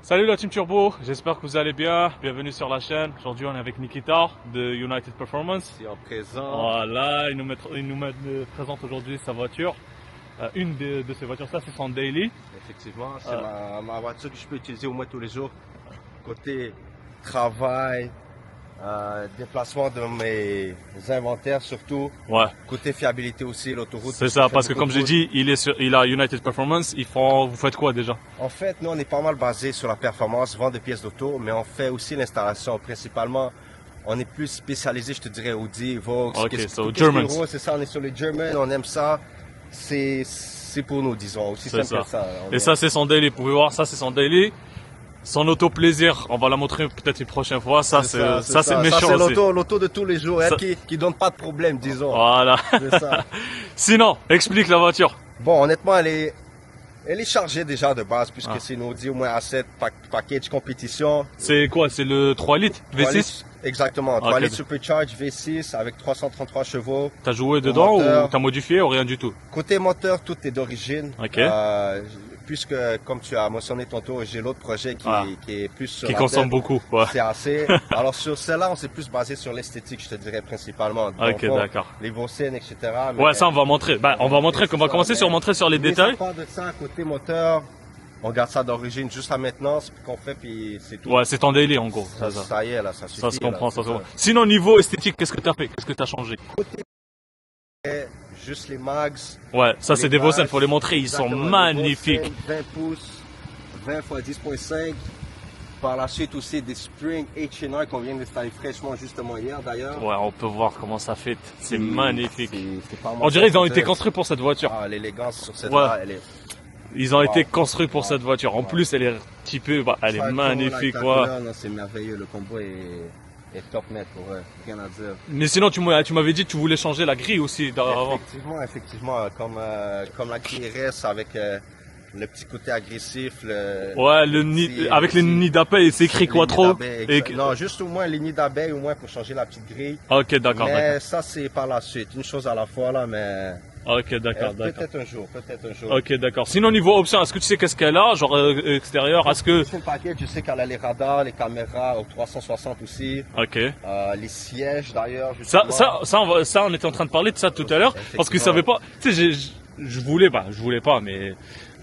Salut la Team Turbo, j'espère que vous allez bien. Bienvenue sur la chaîne. Aujourd'hui on est avec Nikita de United Performance. Ici en présent. Voilà, il nous présente aujourd'hui sa voiture. Une de ses voitures, ça c'est son daily. Effectivement, c'est ma voiture que je peux utiliser au moins tous les jours. Côté travail, déplacement de mes inventaires surtout. Ouais. Côté fiabilité aussi, l'autoroute. C'est ça, parce que comme j'ai dit, il a United Performance. Vous faites quoi déjà? En fait, nous on est pas mal basé sur la performance, vente de pièces d'auto, mais on fait aussi l'installation. Principalement, on est plus spécialisé, je te dirais, Audi, Vaux. Ok, so Germans. C'est ça, on est sur les Germans, on aime ça. C'est pour nous, disons, aussi simple que ça. Et ça c'est son daily, vous pouvez voir, ça c'est son daily. Son auto plaisir, on va la montrer peut-être une prochaine fois. Ça c'est méchant c'est aussi. l'auto de tous les jours, ça... qui donne pas de problème, disons. Voilà. C'est ça. Sinon, explique la voiture. Bon, honnêtement, elle est chargée déjà de base, puisque c'est une Audi au moins A7 package compétition. C'est quoi? C'est le 3 litres V6? 3 litres, exactement. 3 litres supercharge V6 avec 333 chevaux. T'as joué dedans ou t'as modifié ou rien du tout? Côté moteur, tout est d'origine. Ok. Puisque, comme tu as mentionné tantôt, j'ai l'autre projet qui est plus sur qui consomme beaucoup. Ouais. C'est assez. Alors sur celle-là, on s'est plus basé sur l'esthétique, je te dirais principalement. Donc, ok, d'accord. Les Vaucines, etc. Mais ouais, ça on va montrer. Bah, on va montrer. On va commencer sur montrer sur les détails. Pas de ça, côté moteur, on garde ça d'origine, juste la maintenance qu'on fait, puis c'est tout. Ouais, c'est ton daily en gros. Ça y est là, ça suffit. Ça se comprend, ça se comprend. Sinon niveau esthétique, qu'est-ce que t'as fait? Qu'est-ce que t'as changé? Côté juste les mags. Ouais, ça c'est des Vaucines, faut les montrer, ils sont magnifiques. 20 pouces, 20 x 10.5. Par la suite aussi des Spring H&R qu'on vient d'installer fraîchement justement hier d'ailleurs. Ouais, on peut voir comment ça fait. C'est magnifique. C'est pas on dirait qu'ils ont été construits pour cette voiture. Ah, l'élégance sur cette là, elle est... Ils ont été construits pour cette voiture. En plus, elle est typée, elle est magnifique. C'est merveilleux, le combo est top net pour rien à dire. Mais sinon, tu m'avais dit que tu voulais changer la grille aussi avant. Effectivement, comme la grille RS avec le petit côté agressif. Avec les nids d'abeilles, c'est écrit quoi trop? Non, juste au moins les nids d'abeilles, au moins pour changer la petite grille. Ok, d'accord. Mais ça, c'est par la suite, une chose à la fois là, mais... Ok, d'accord. Peut-être un jour. Ok, d'accord. Sinon, niveau option, est-ce que tu sais qu'est-ce qu'elle a, genre extérieur, est-ce que... C'est le paquet, je sais qu'elle a les radars, les caméras au 360 aussi. Ok. Les sièges d'ailleurs. Ça, on était en train de parler de ça tout à l'heure, parce qu'ils savaient pas. Tu sais, je voulais pas, mais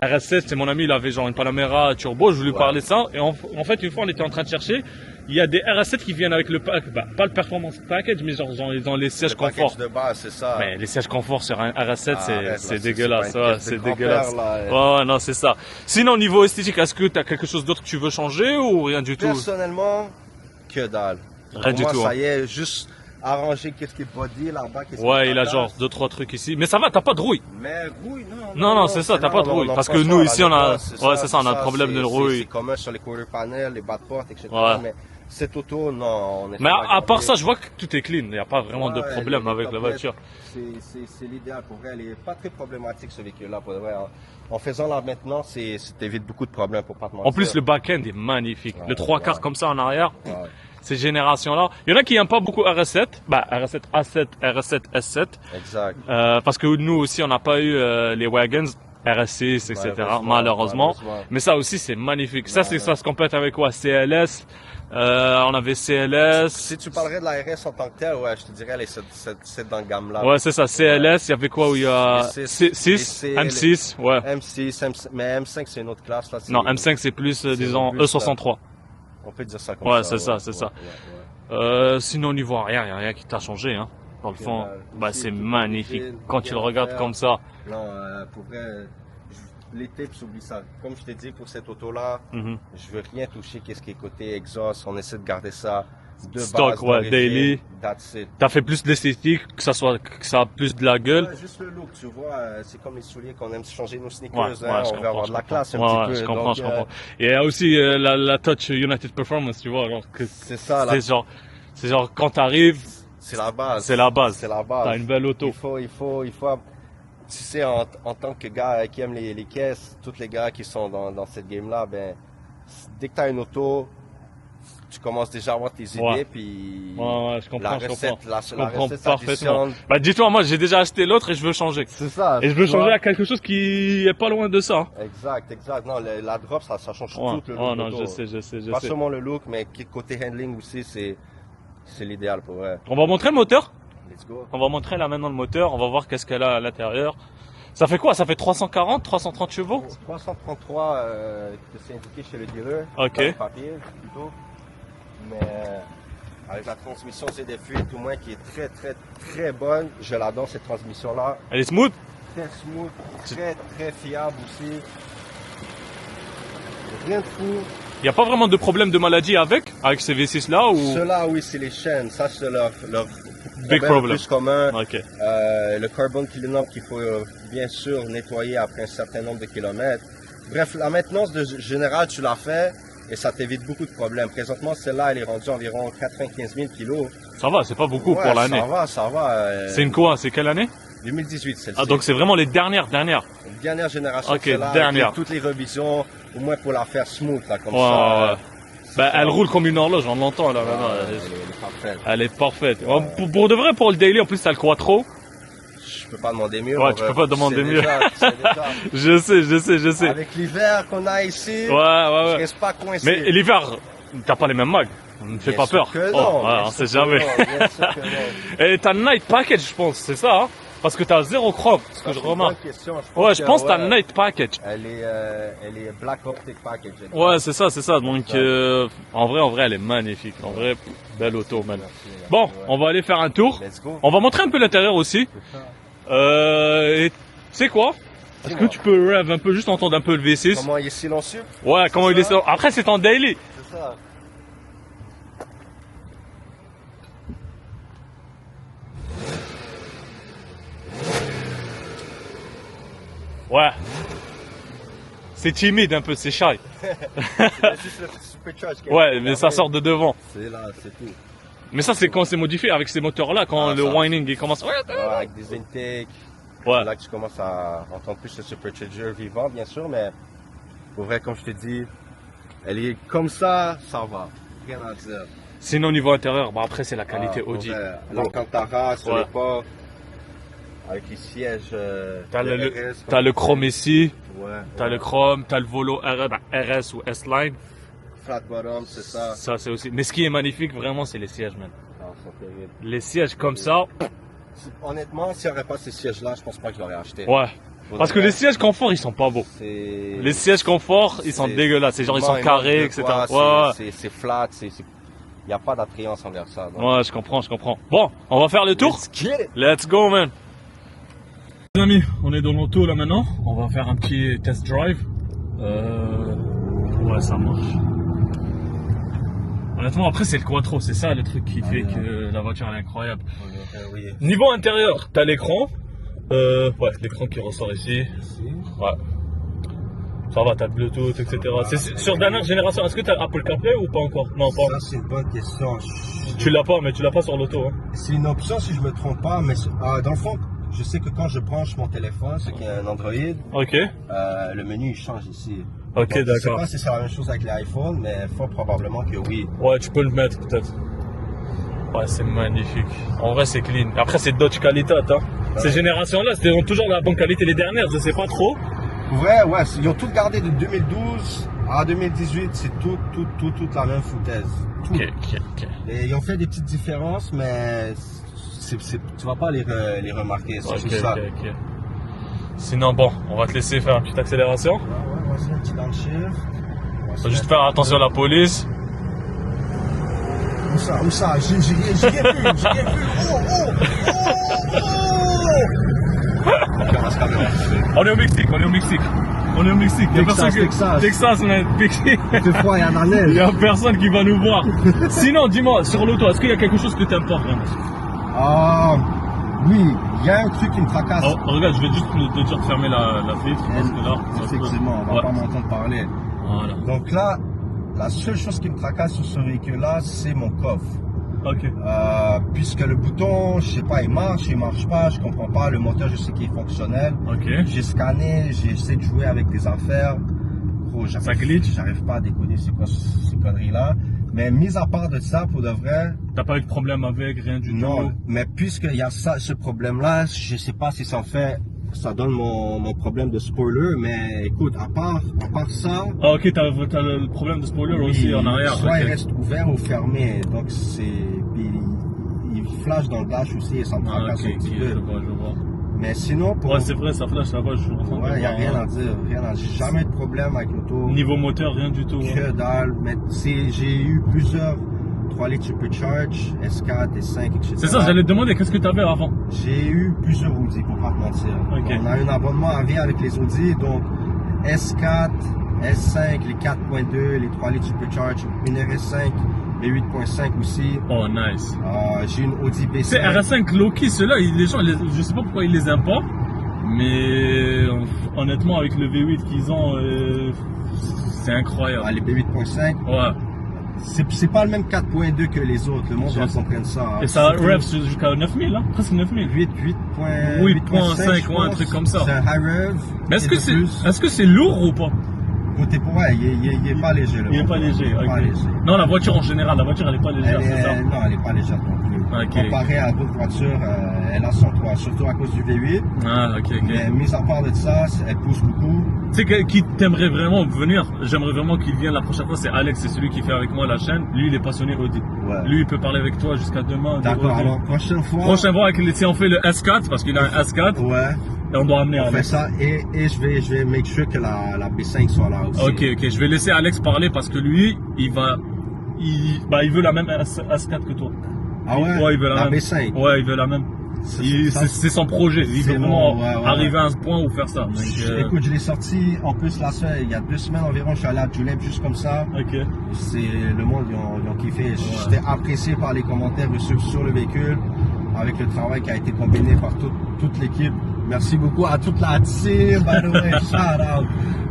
RS7, c'est mon ami, il avait genre une Panamera turbo, je voulais parler de ça, et en fait, une fois, on était en train de chercher. Il y a des RS7 qui viennent avec le pas le performance package, mais genre ils ont les sièges confort. De base, c'est ça. Mais les sièges confort sur un RS7, c'est dégueulasse. C'est dégueulasse. Là, ouais, non, c'est ça. Sinon, niveau esthétique, est-ce que tu as quelque chose d'autre que tu veux changer ou rien du tout? Personnellement, que dalle. Rien du tout. Ça y est, juste arranger qu'est-ce qui est body là-bas. Ouais, il a genre 2-3 trucs ici. Mais ça va, t'as pas de rouille. Mais rouille, non, c'est ça, t'as pas de rouille. Parce que nous, ici, on a, ouais, c'est ça, on a le problème de rouille. C'est commun sur les quarter panels, les bas de porte, etc. Ouais. Cette auto, non. Mais à part ça, je vois que tout est clean. Il n'y a pas vraiment de problème avec la voiture. C'est l'idéal pour elle. Elle n'est pas très problématique ce véhicule-là. En faisant la maintenance, ça t'évite beaucoup de problèmes pour pas te mentir. En plus, le back-end est magnifique. Le 3/4 comme ça en arrière. Ces générations-là. Il y en a qui n'aiment pas beaucoup RS7. RS7 A7, RS7 S7. Exact. Parce que nous aussi, on n'a pas eu les wagons. RS6, etc. Malheureusement. Mais ça aussi, c'est magnifique. Ça se complète avec quoi? CLS. On avait CLS. Si tu parlerais de la RS en tant que telle, ouais, je te dirais, c'est dans le gamme-là. Ouais, c'est ça. CLS, il y avait quoi où il y a 6, M6, ouais. M6, mais M5, c'est une autre classe, là. Non, M5, c'est plus, disons, E63. On peut dire ça comme ça. Ouais, c'est ça, c'est ça. Sinon, on n'y voit rien, il n'y a rien qui t'a changé, hein. Dans le fond, c'est magnifique. Quand tu le regardes comme ça. Non, pour vrai, les tips, oublie ça. Comme je t'ai dit, pour cette auto-là, je veux rien toucher qu'est-ce qui est côté exhaust. On essaie de garder ça de stock, ouais, daily. T'as fait plus d'esthétique, que ça a plus de la gueule. Ouais, juste le look, tu vois, c'est comme les souliers qu'on aime changer nos sneakers, on veut avoir de la classe un petit peu. Je comprends. Et il y a aussi la touch United Performance, tu vois, alors que c'est ça, c'est genre quand t'arrives, C'est la base. C'est la base. C'est la base. T'as une belle auto. Il faut, tu sais, en tant que gars qui aime les caisses, tous les gars qui sont dans cette game-là, ben, dès que t'as une auto, tu commences déjà à avoir tes idées, Ouais. puis Ouais, je comprends, la je recette, comprends. la Je comprends recette parfaitement. s'additionne. Bah, dis-toi, moi, j'ai déjà acheté l'autre et je veux changer. C'est ça. Et je veux tu changer vois. à quelque chose qui est pas loin de ça. Exact. Non, la drop, ça change Ouais. tout le Oh look. non, d'auto. je sais. Pas seulement le look, mais côté handling aussi, c'est l'idéal pour vrai. On va montrer le moteur. Let's go. On va montrer là maintenant le moteur. On va voir qu'est-ce qu'elle a à l'intérieur. Ça fait quoi? Ça fait 340, 330 chevaux? 333 que c'est indiqué chez le dealer. Ok. Dans le papier, plutôt. Mais avec la transmission, c'est des fuites, au moins qui est très bonne. Je l'adore cette transmission-là. Elle est smooth? Très smooth, très fiable aussi. Rien de fou. Il n'y a pas vraiment de problème de maladie avec ces V6 là ou? Ceux-là, oui, c'est les chaînes. Ça, c'est leur Big problème problem. plus commun. Ok. Le carbon cleanup qu'il faut bien sûr nettoyer après un certain nombre de kilomètres. Bref, la maintenance générale, tu l'as fait et ça t'évite beaucoup de problèmes. Présentement, celle-là, elle est rendue environ 95 000 kilos. Ça va, c'est pas beaucoup pour l'année. Ça va. C'est une quoi? C'est quelle année? 2018, celle-ci. Ah, donc c'est vraiment les dernières. Une dernière génération. Ok, celle-là, dernière. avec toutes les revisions, au moins pour la faire smooth, là, comme Ouais, ça. ouais. Bah, elle roule comme une horloge, on l'entend là. Elle est parfaite. Elle est parfaite. Pour de vrai, pour le daily, en plus, t'as le quattro. Je peux pas demander mieux. Ouais, tu peux pas demander mieux. Je sais déjà. Je sais. Avec l'hiver qu'on a ici, Ouais. je reste pas coincé. Mais l'hiver, t'as pas les mêmes mags. Ne me fais Bien pas sûr peur. que non, Ouais, bien on sûr sait que jamais. non, bien sûr que non. Et t'as le night package, je pense, c'est ça, hein? Parce que t'as zéro chrome, ce que je C'est une remarque. bonne question. Ouais, je pense que t'as le ouais, night package. elle est Black Optic Package. Ouais, c'est ça. Donc, en vrai, elle est magnifique. En vrai, belle auto, man. Bon, on va aller faire un tour. Let's go. On va montrer un peu l'intérieur aussi. C'est ça. Et tu sais quoi? Est-ce que Dis-moi. tu peux rev un peu, juste entendre un peu le V6? Comment il est silencieux? Ouais, comment il est. ça. Après, c'est en daily. C'est ça. Ouais. C'est timide un peu, c'est shy. C'est juste le petit supercharge. qui est Ouais, mais ça fermé. sort de devant. C'est là, c'est tout. Mais ça, c'est quand c'est modifié avec ces moteurs-là, quand Ah, le ça. whining il commence. Ouais, avec des intakes. Ouais. C'est là que tu commences à entendre plus le supercharger vivant, bien sûr, mais pour vrai, comme je te dis, elle est comme ça va. Rien à dire. Sinon, au niveau intérieur, bon, après, c'est la qualité pour Audi. vrai, L'Alcantara sur Ouais. les ports, avec les sièges. T'as de le, RS, t'as le chrome ici, Ouais. t'as le chrome, t'as le Volo RS ou S-Line. Flat bottom, c'est ça. Ça, c'est aussi. Mais ce qui est magnifique, vraiment, c'est les sièges, man. Non, ils sont terribles. Les sièges comme ça, Honnêtement, s'il n'y aurait pas ces sièges-là, je pense pas que je l'aurais acheté. ouais. Parce que les sièges confort, ils sont pas beaux. C'est... Les sièges confort, ils sont c'est- dégueulasses. C'est genre, ils sont il manque carrés, de etc. quoi, Ouais, C'est flat, il n'y a pas d'attrayance envers ça. donc. ouais, je comprends. Bon, on va faire le tour. Let's get it. Let's go, man. Les amis, on est dans l'auto là maintenant. On va faire un petit test drive. Ouais, ça marche. Honnêtement, après, c'est le quattro. C'est ça le truc qui fait que la voiture elle est incroyable. Oui. Niveau intérieur, t'as l'écran. Ouais, l'écran qui ressort ici. Ouais. Ça va, t'as le Bluetooth, etc. C'est sur dernière génération. Est-ce que t'as Apple CarPlay ou pas encore? Non, pas. Ça, c'est une bonne question. Tu l'as pas, mais tu l'as pas sur l'auto. Hein. C'est une option si je me trompe pas, mais dans le fond, je sais que quand je branche mon téléphone, ce qui est un Android, Ok. le menu il change ici. Ok, Donc, je sais d'accord. pas si c'est la même chose avec l'iPhone, mais fort probablement que oui. Ouais, tu peux le mettre peut-être. Ouais, c'est magnifique. En vrai, c'est clean. Après, c'est Dodge Qualitat. Hein. Ces générations-là, c'était toujours la bonne qualité. Les dernières, je sais pas trop. Pour vrai, ouais, ils ont tout gardé de 2012 à 2018, c'est toute la même foutaise. Tout. Ok. Et ils ont fait des petites différences, mais tu vas pas les remarquer, c'est juste ça. Ok. Sinon, bon, on va te laisser faire une petite accélération. Ouais, voici un petit downshift. Faut juste faire attention à la police. Où ça? J'ai rien vu. On est au Mexique. Y a personne qui... Texas, man. Des fois, il y a la neige. Y a personne qui va nous voir. Sinon, dis-moi, sur l'auto, est-ce qu'il y a quelque chose que t'aimes pas vraiment? Oui, il y a un truc qui me tracasse. Oh, regarde, je vais juste te dire de fermer la vitre. Parce que là, ça se peut. Effectivement, on va Ouais. pas m'entendre parler. Voilà. Donc là, la seule chose qui me tracasse sur ce véhicule-là, c'est mon coffre. Ok. Puisque le bouton, je sais pas, il marche pas, je comprends pas. Le moteur, je sais qu'il est fonctionnel. Ok. J'ai scanné, j'ai essayé de jouer avec des affaires. Gros, Ça glitch? J'arrive pas à décoder c'est quoi ces conneries-là. Mais mis à part de ça, pour de vrai, T'as pas eu de problème avec, rien du non. tout? Mais puisqu'il y a ce problème-là, je sais pas si ça donne mon problème de spoiler. Mais écoute, à part ça, Ah ok, t'as le problème de spoiler aussi en arrière. soit Ok. il reste ouvert ou fermé. Donc puis il flash dans le dash aussi et ça me Ah, fracasse ok, un petit ok, peu. je vois. Mais sinon, pour... Ouais, c'est vrai, ça flash là-bas, je suis en train de Ouais, il n'y a voir, rien hein. à dire, J'ai jamais eu de problème avec l'auto. Niveau moteur, rien du tout. Que dalle. Mais j'ai eu plusieurs 3 litres Supercharge, S4, S5, etc. C'est ça, j'allais te demander, qu'est-ce que t'avais avant? J'ai eu plusieurs Audi, pour pas te mentir. Ok. On a eu un abonnement à vie avec les Audi, donc S4, S5, les 4.2, les 3 litres Supercharge, une RS5, les 8.5 aussi. Oh, nice. J'ai une Audi B5. C'est RS5 Loki, ceux-là, les gens, je sais pas pourquoi ils les importent, mais honnêtement, avec le V8 qu'ils ont, c'est incroyable. Ah, les B8.5. Ouais. C'est pas le même 4.2 que les autres, le monde doit comprendre ça. Et ça rev jusqu'à 9000, hein? Presque 9000. 8.5, ouais, un truc comme ça. C'est un high rev. Mais est-ce que c'est lourd ou pas? Côté pour ouais, il est pas léger. Il est pas léger, Il est pas ok. léger. Non, la voiture en général, la voiture elle est pas légère, c'est ça? Non, elle est pas légère non plus. Ok. Comparé à d'autres voitures, elle a son poids, surtout à cause du V8. Ah, ok. Mais mis à part de ça, elle pousse beaucoup. Tu sais, qui t'aimerait vraiment venir? J'aimerais vraiment qu'il vienne la prochaine fois, c'est Alex, c'est celui qui fait avec moi la chaîne. Lui, il est passionné Audi. Ouais. Lui, il peut parler avec toi jusqu'à demain. D'accord, Audi. alors prochaine fois. Prochaine fois, si on fait le S4, parce qu'il a un S4, Ouais. et on doit amener On fait Alex. ça et je vais make sure que la B5 soit là aussi. Ok, je vais laisser Alex parler parce que lui, il veut la même S4 que toi. Ah ouais? Ouais, il veut la même. B5. Ouais, il veut la même. C'est son projet. Il veut vraiment arriver à ce point où faire ça. Donc, Écoute, je l'ai sorti en plus il y a 2 semaines environ, je suis allé à Julep juste comme ça. ok. C'est le monde, ils ont kiffé. J'étais apprécié par les commentaires reçus sur le véhicule, avec le travail qui a été combiné par toute l'équipe. Merci beaucoup à toute la team, by the way, shout out.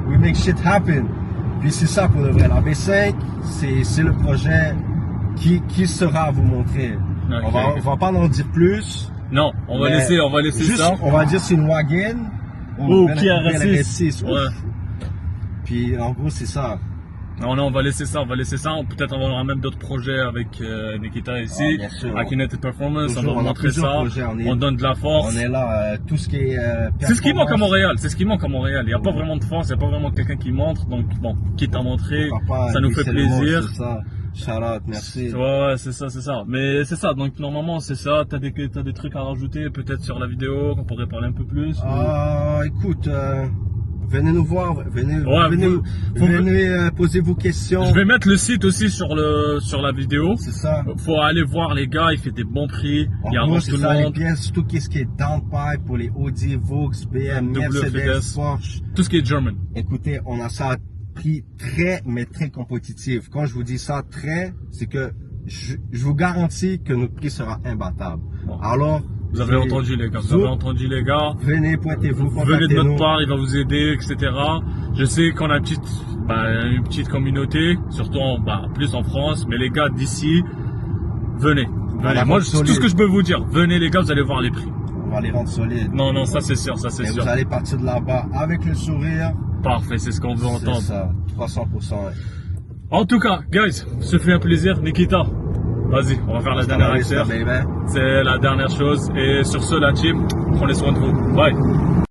We make shit happen. Puis c'est ça pour le vrai. La B5, c'est le projet qui sera à vous montrer. Ok. On va pas en dire plus. Non, on va laisser Juste, ça. on va dire c'est une wagon. Oh, belle Kia RS6. Ouais. Ouf. Puis en gros, c'est ça. Non, on va laisser ça. Peut-être on aura même d'autres projets avec Nikita ici, Ah, bien sûr. avec United Performance. Toujours, on va on a montrer plusieurs ça. projets, On donne de la force. On est là, tout ce qui est. C'est ce qui manque à performance. Montréal. Il n'y a pas vraiment de force, il n'y a pas vraiment quelqu'un qui montre. Donc, bon, quitte à montrer, Papa, ça nous fait c'est le mot, plaisir. c'est ça. Shout out, merci. Ouais, c'est ça. Mais c'est ça. Donc, normalement, c'est ça. T'as des trucs à rajouter, peut-être sur la vidéo, qu'on pourrait parler un peu plus. Écoute, venez nous voir, venez poser vos questions. Je vais mettre le site aussi sur la vidéo. C'est ça. Faut aller voir les gars, il fait des bons prix. En Il gros, avance c'est tout le ça, les monde. pièces, surtout qu'est-ce qui est downpipe pour les Audi, Vaux, BM, WFS. Mercedes, Porsche. Tout ce qui est German. Écoutez, on a ça à prix très, mais très compétitif. Quand je vous dis ça très, c'est que je vous garantis que notre prix sera imbattable. Bon. Alors, Vous avez entendu les gars. Venez, pointez-vous, Venez de contactez-nous. notre part, il va vous aider, etc. Je sais qu'on a une petite communauté, surtout plus en France, mais les gars d'ici, venez. Moi, c'est tout ce que je peux vous dire. Venez les gars, vous allez voir les prix. On va les rendre solides. Non, ça c'est sûr, Et vous allez partir de là-bas avec le sourire. Parfait, c'est ce qu'on veut entendre. C'est ça, 300%. En tout cas, guys, ce fut un plaisir. Nikita, vas-y, on va faire la dernière affaire. C'est la dernière chose. Et sur ce, la team, prenez soin de vous. Bye.